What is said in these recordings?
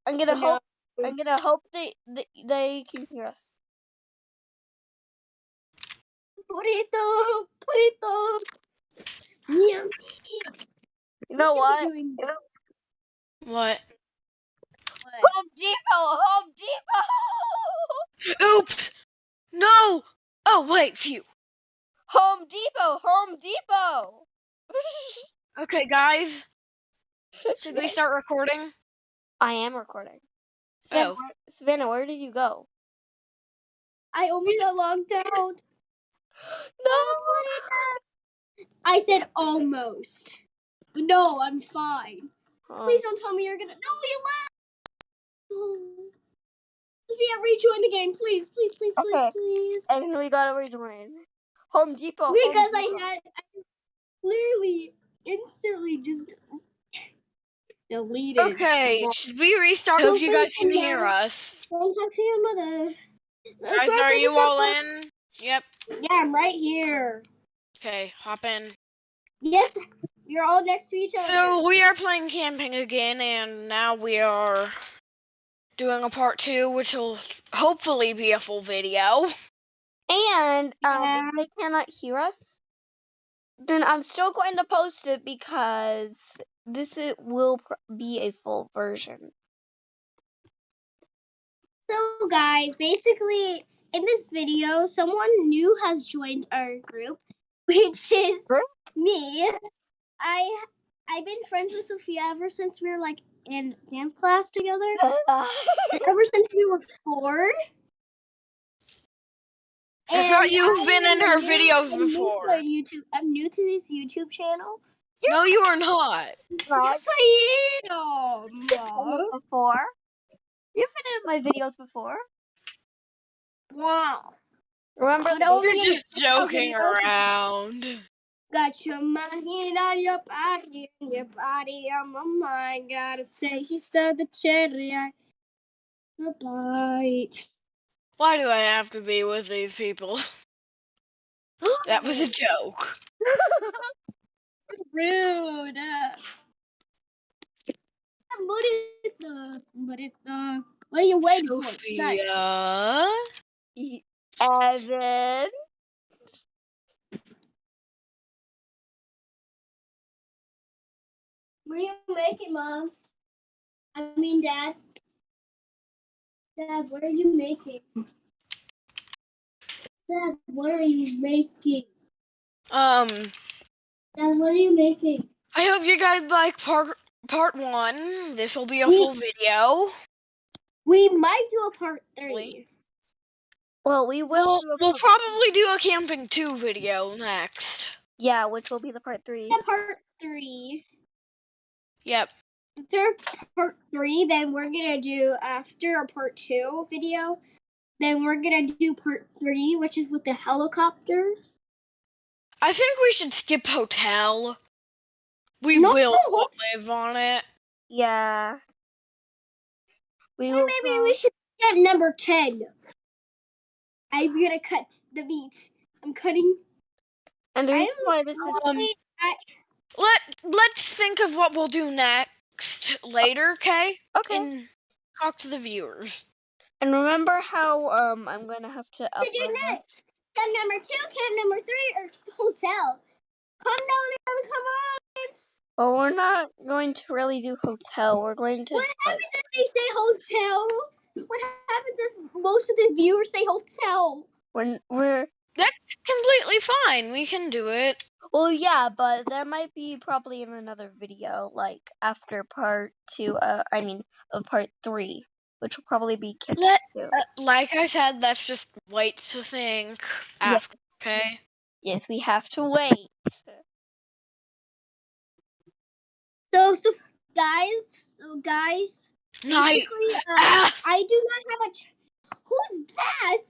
I'm gonna No. hope they can hear us. Burrito. Yummy. You know what? What? Home Depot! Oops! No! Oh, wait, phew. Home Depot! Okay, guys. Should we start recording? I am recording. Oh. Savannah, where did you go? I almost got logged out. No! I said almost. No, I'm fine. Oh. Please don't tell me you're gonna. No, you left. Sophia, rejoin the game, please. Okay. And we gotta rejoin. Home Depot. Because I literally instantly just deleted. Okay, should we restart? Hope you guys can hear us. Don't talk to your mother. Guys, are you all in? Yep. Yeah, I'm right here. Okay, hop in. Yes, you're all next to each other. So we are playing camping again, and now we are doing a part 2, which will hopefully be a full video. And if they cannot hear us, then I'm still going to post it because will be a full version. So guys, basically in this video, someone new has joined our group, which is me. I've been friends with Sophia ever since we were like in dance class together. Ever since we were 4. I thought you've been in her videos before. I'm new to this YouTube channel. No, you are not. Yes, I am. Before? You've been in my videos before. Wow. Remember? You're just joking around. Got your mind on your body, and your body on my mind. Gotta taste of the cherry, the bite. Why do I have to be with these people? That was a joke. Rude. What are you waiting for? Sophia? Evan? What are you making, Mom? I mean, Dad. Dad, what are you making? Dad, what are you making? Dad, what are you making? I hope you guys like part 1. This will be a full video. We might do a part 3. Well, we will. We'll probably do a camping 2 video next. Yeah, which will be the part 3. Yeah, part 3. Yep. After part 3, then we're gonna do after a part 2 video. Then we're gonna do part 3, which is with the helicopters. I think we should skip hotel. We will live on it. Yeah. Maybe we should get number 10. I'm gonna cut the meat. I'm cutting. And the reason why this let's think of what we'll do next later, okay? Okay. And talk to the viewers. And remember how I'm gonna have to do next. Camp number 2, camp number 3, or hotel. Come down in the comments. Well, we're not going to really do hotel. We're going to. What happens if they say hotel? What happens if most of the viewers say hotel? That's completely fine. We can do it. Well, yeah, but that might be probably in another video, like after part 2. Of part 3, which will probably be like I said, let's just wait to think after. Okay. Yes, we have to wait. So guys. Night. I do not have a. Who's that?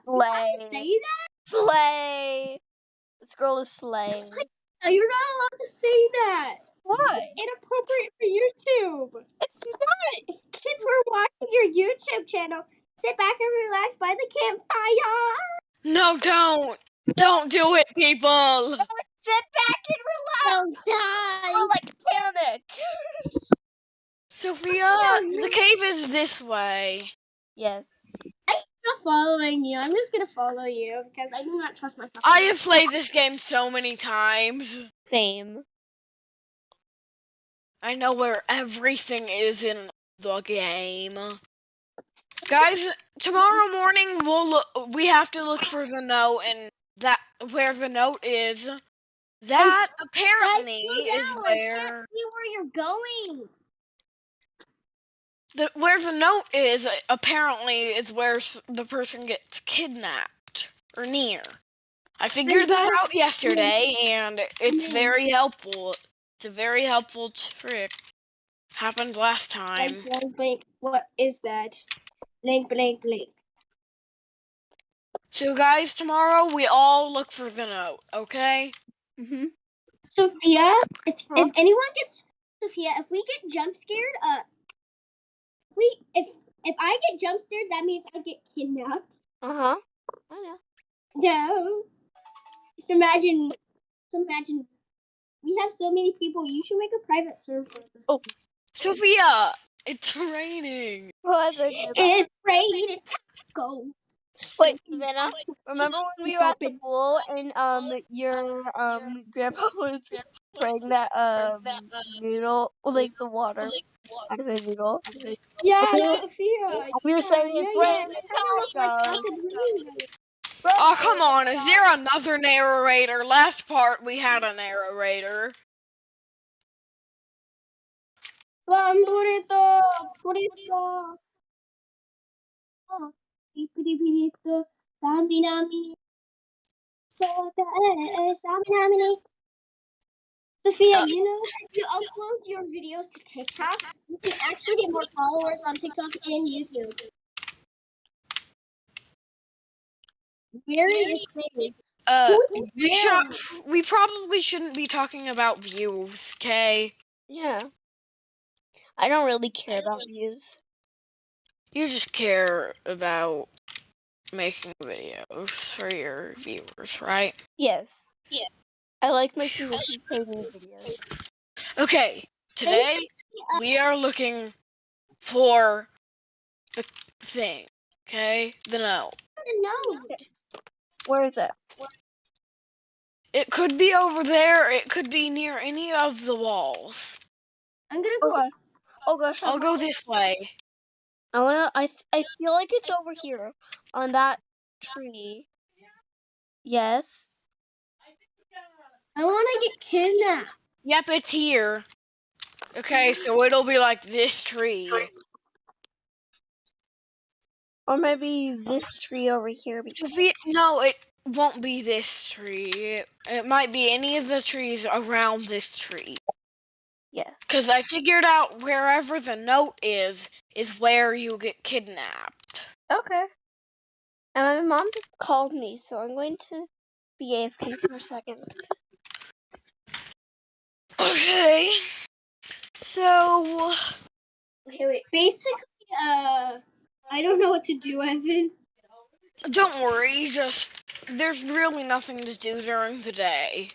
Slay. You have to say that? Slay. This girl is Slay. You're not allowed to say that. Why? It's inappropriate for YouTube. It's not. Since we're watching your YouTube channel, sit back and relax by the campfire. No, don't. Don't do it, people. Sit back and relax. Don't die. Or like panic. Sophia, the cave is this way. Yes. I'm not following you. I'm just gonna follow you because I do not trust myself. I have played this game so many times. Same. I know where everything is in the game. Guys, tomorrow morning we have to look for the note, and that where the note is. That apparently is I where can't see where you're going. where the note is. Apparently, is where the person gets kidnapped or near. I figured that out yesterday, and it's very helpful. It's a very helpful trick. Happened last time. Blank, blank. What is that? Blank, blank, blank. So, guys, tomorrow we all look for the note. Okay? Mm-hmm. Sophia, if anyone gets Sophia, if we get jump scared, if I get jump scared, that means I get kidnapped. I know. No. Just imagine. We have so many people. You should make a private server. Oh. Sophia, it's raining. It's raining tacos. Wait, Savannah, remember when we were at the pool and your grandpa was spraying that noodle, like the water, as a noodle? Yeah, Okay. Sophia. We were saying it's raining tacos. Oh, come on. Is there another narrator? Last part we had a narrator. Burrito. Burrito. Burrito. Dami nami. Sophia, you know, if you upload your videos to TikTok, you can actually get more followers on TikTok and YouTube. Very is safe. We probably shouldn't be talking about views, okay? Yeah. I don't really care about views. You just care about making videos for your viewers, right? Yes. Yeah. I like making entertaining videos. Okay, today we are looking for the thing, okay? The note. The note. Where is it? It could be over there. It could be near any of the walls. I'm gonna go. Okay. Oh gosh. I'll go this way. I feel like it's over here on that tree. Yes. I want to get kidnapped. Yep, it's here. Okay, so it'll be like this tree. Or maybe this tree over here. No, it won't be this tree. It might be any of the trees around this tree. Yes. Because I figured out wherever the note is where you get kidnapped. Okay. And my mom just called me, so I'm going to be AFK for a second. Okay. So. Okay, wait. Basically, I don't know what to do, Evan. Don't worry, there's really nothing to do during the day.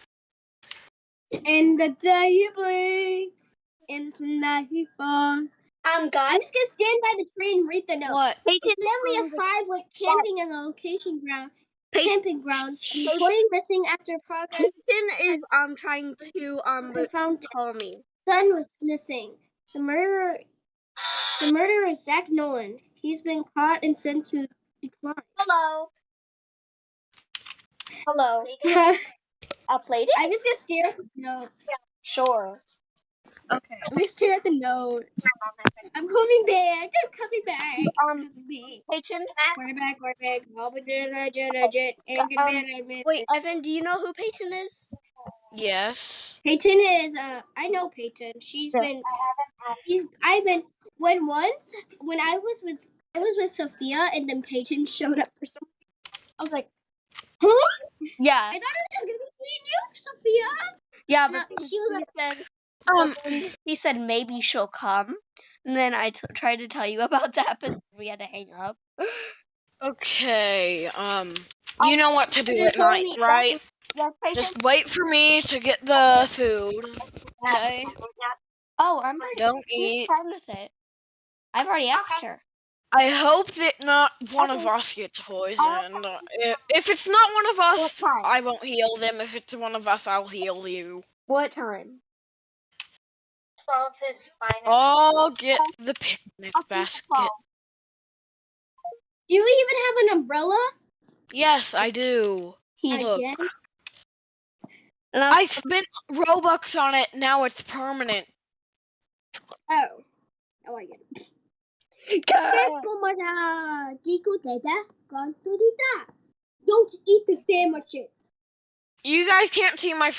And the day blinks into nightfall. Guys. I'm just gonna stand by the tree and read the note. What? Family of 5 went camping in the location ground. Camping grounds. Reporting missing after progress. Peyton is trying to found call me. Son was missing. The murderer is Zach Nolan. He's been caught and sent to decline. Hello. Hello. I played it? I'm just gonna stare at this note. Sure. Okay. I'm gonna stare at the note. I'm coming back. I'm coming back. Peyton? We're back. I'll be there, legit. Wait, Evan, do you know who Peyton is? Yes. Peyton is, I know Peyton. When I was with Sophia and then Peyton showed up for some. I was like, huh? Yeah. I thought it was gonna be me and you, Sophia. Yeah, but she was like, he said maybe she'll come, and then I tried to tell you about that, but we had to hang up. Okay, you know what to do at night, right? Yes, Peyton? Just wait for me to get the food, okay? Oh, I'm pretty Don't she's eat. fine with it. I've already asked her. I hope that not one of Okay. us gets poisoned. If it's not one of What us, time? I won't heal them. If it's one of us, I'll heal you. What time? 12 is fine. I'll get the picnic I'll keep the basket. call. Do we even have an umbrella? Yes, I do. Look. Again? And I spent Robux on it, now it's permanent. Oh. Oh, I get it. Don't eat the sandwiches. You guys can't see my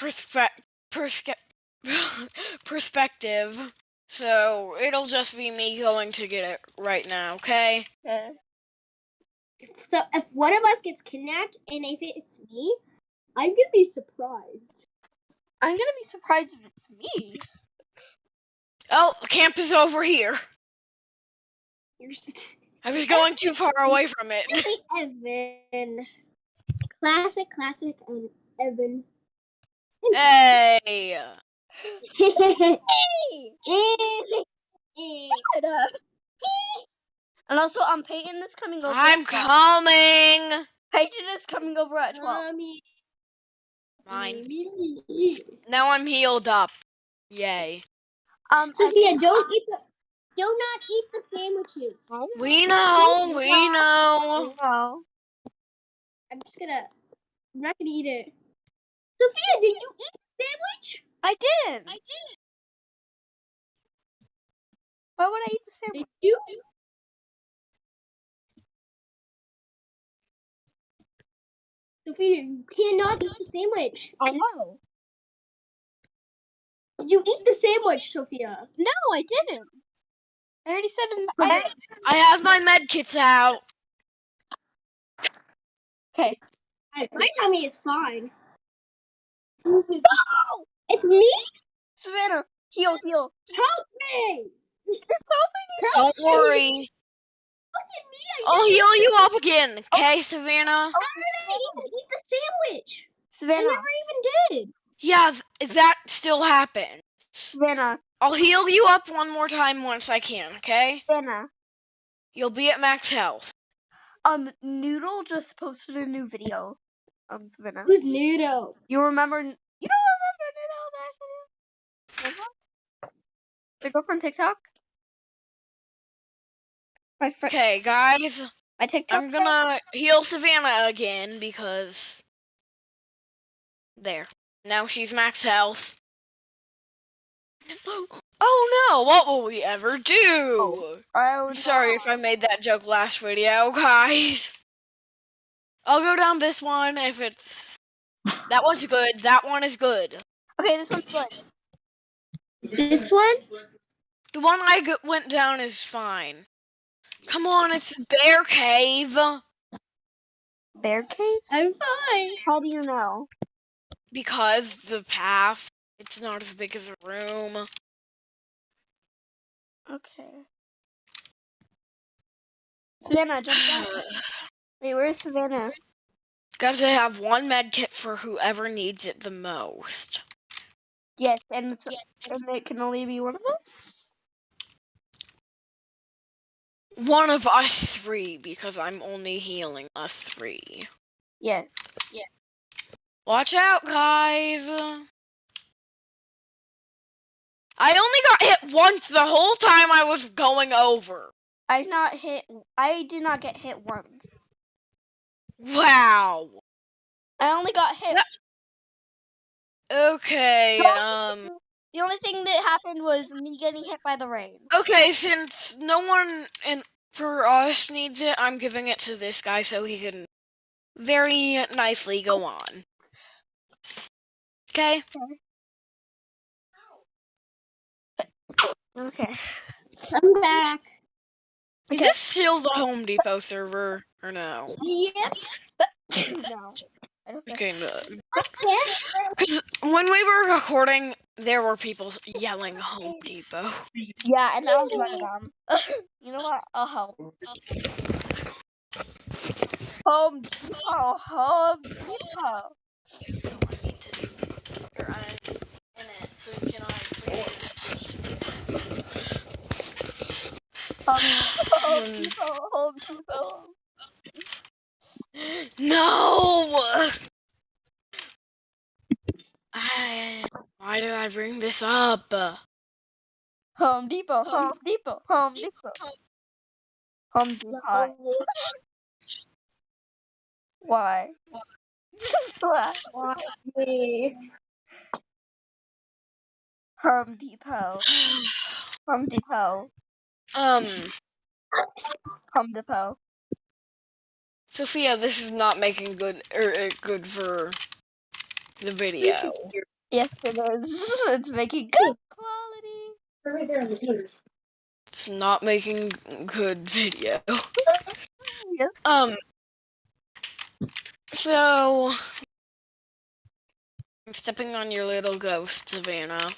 perspective, so it'll just be me going to get it right now, okay? Okay. So if one of us gets kidnapped and if it's me, I'm gonna be surprised. I'm gonna be surprised if it's me. Oh, camp is over here. You're just I was going too far away from it. Evan. Classic, and Evan. Hey! Hey! And also, Peyton is coming over. I'm at 12. coming! Peyton is coming over at 12. Mine. Now I'm healed up. Yay. Sophia, do not eat the sandwiches. We know. No. I'm not gonna eat it. Sophia, did you eat the sandwich? I didn't. Why would I eat the sandwich? Did you? Sophia, you cannot eat the sandwich. I know. Did you eat the sandwich, Sophia? No, I didn't. I already said in I have my med kits out. Okay. My tummy is fine. No! It's me? Savannah, heal. Help me! Don't worry. Was it me? I'll heal you up again. Okay, Savannah? I didn't eat the sandwich. I Savannah, never even did. Yeah, that still happened. Savannah, I'll heal you up one more time once I can, okay? Savannah. You'll be at max health. Noodle just posted a new video. Savannah. Who's Noodle? You don't remember Noodle, the actual the girl from TikTok? My friend. Okay, guys. My TikTok. I'm gonna heal Savannah again because... There. Now she's max health. Oh no, what will we ever do? I'm sorry if I made that joke last video, guys. I'll go down this one if it's... That one's good. That one is good. Okay, this one's good. This one? The one I went down is fine. Come on, it's Bear Cave. Bear cave? I'm fine. How do you know? Because the path, it's not as big as a room. Okay. Savannah, jump down. Wait, where's Savannah? Guys, I have one med kit for whoever needs it the most. Yes, and it can only be one of us? One of us three, because I'm only healing us three. Yes. Watch out, guys! I only got hit once the whole time I was going over. I did not get hit once. Wow. I only got hit. Okay, The only thing that happened was me getting hit by the rain. Okay, since no one for us needs it, I'm giving it to this guy so he can very nicely go on. Okay? Okay. I'm back. Is this still the Home Depot server, or no? Yep. No. I don't think Okay, good. Because when we were recording, there were people yelling Home Depot. Yeah, and that was my mom. You know what? I'll help. Home Depot. So I need to do your in it so you can Home Depot, Home Depot. No! Why did I bring this up? Home Depot, Home Depot, Home Depot. Home Depot. Why? Why? Me. Home Depot. Home Depot. Home Depot. Sophia, this is not making good for the video. Yes, it is. It's making good quality. Right there in the corner. It's not making good video. Yes. So I'm stepping on your little ghost, Savannah.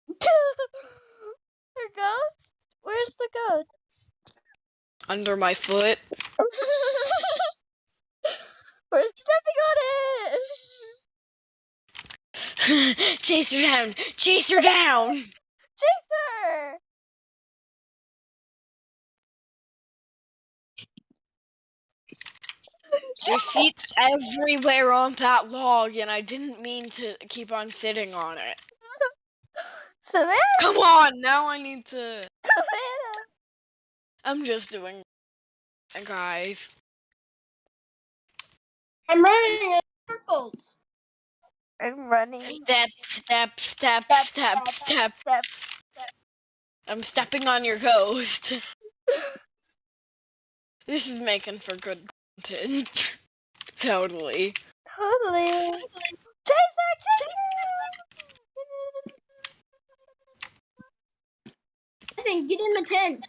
Her ghost? Where's the ghost? Under my foot. We're stepping on it! Chase her down! Chase her down! Chase her! There's seats everywhere on that log, and I didn't mean to keep on sitting on it. Savannah! Come on, now I need to... Savannah! I'm just doing... Guys. I'm running in circles. I'm running. Step, step, step, step, step. Step. I'm stepping on your ghost. This is making for good content. Totally. Totally. Chase her! I think get in the tent.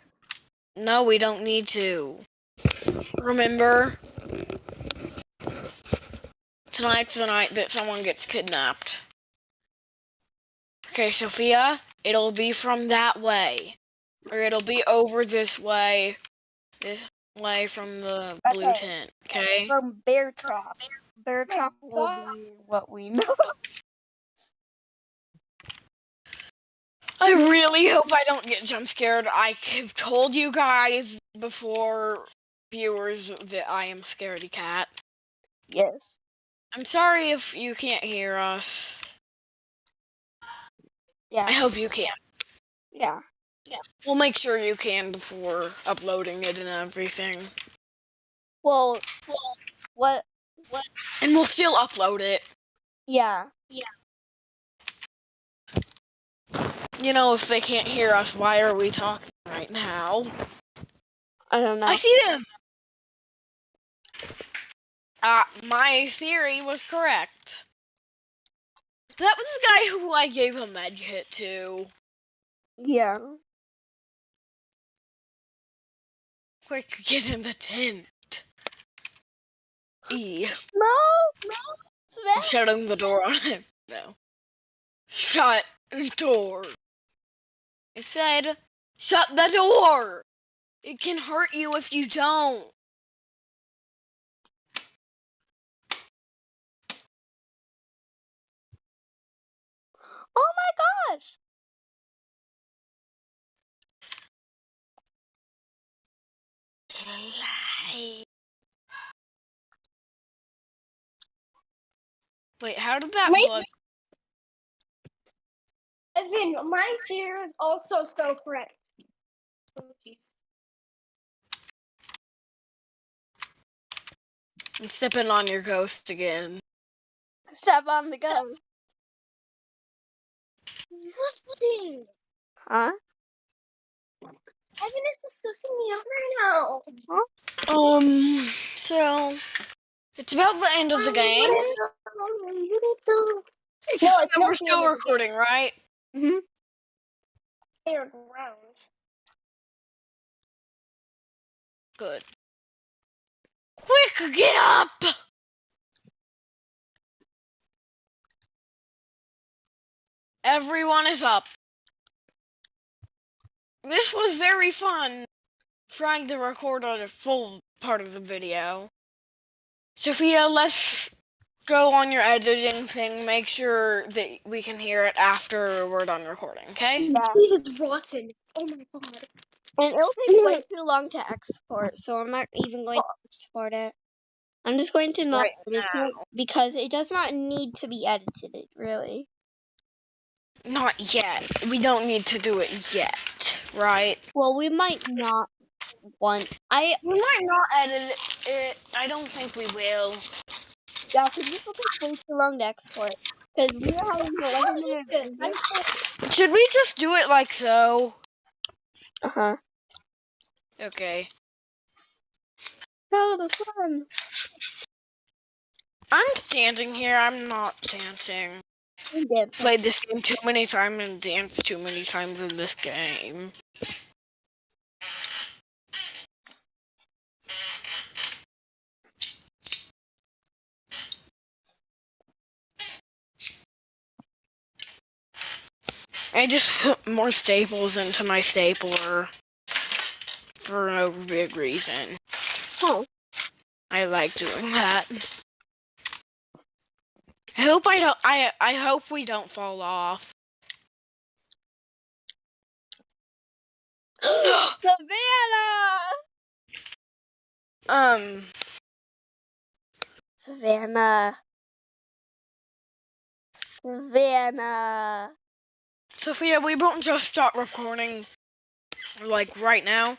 No, we don't need to. Remember? Tonight's the night that someone gets kidnapped. Okay, Sophia, it'll be from that way. Or it'll be over this way from the blue Okay. tent, okay? From Bear Trap. Bear Trap will be what we know. I really hope I don't get jump scared. I have told you guys before, viewers, that I am a scaredy cat. Yes. I'm sorry if you can't hear us. Yeah. I hope you can. Yeah. We'll make sure you can before uploading it and everything. Well, what? And we'll still upload it. Yeah. You know, if they can't hear us, why are we talking right now? I don't know. I see them! My theory was correct. That was the guy who I gave a med kit to. Yeah. Quick, get in the tent. E. No. I'm Savannah. shutting the door on him. No. Shut the door. I said, shut the door. It can hurt you if you don't. Oh my gosh. Wait, how did that Wait. blood... Evan, my theory is also so correct. Oh, jeez. I'm stepping on your ghost again. Step on the ghost. Disgusting. Huh? Evan is disgusting me out right now. So... It's about the end of the game. It's No, just it's that not we're the still end of the recording, right? Mhm. They're ground. Good. Quick, get up! Everyone is up. This was very fun, trying to record on a full part of the video. Sophia, let's go on your editing thing. Make sure that we can hear it after we're done recording, okay? Yeah. This is rotten. Oh my god. And it'll take way too long to export, so I'm not even going to export it. I'm just going to not Right edit it because it does not need to be edited, really. Not yet. We don't need to do it yet, right? Well, we might not want. We might not edit it. I don't think we will. Yeah, because this will take way too long to export. Because we are having an 11-minute video. Should we just do it like so? Uh-huh. Okay. Oh, the fun. I'm standing here. I'm not dancing. We did. Played this game too many times and danced too many times in this game. I just put more staples into my stapler for no big reason. Oh. I like doing that. I hope we don't fall off. Savannah! Savannah. Savannah. Sophia, we won't just start recording like right now.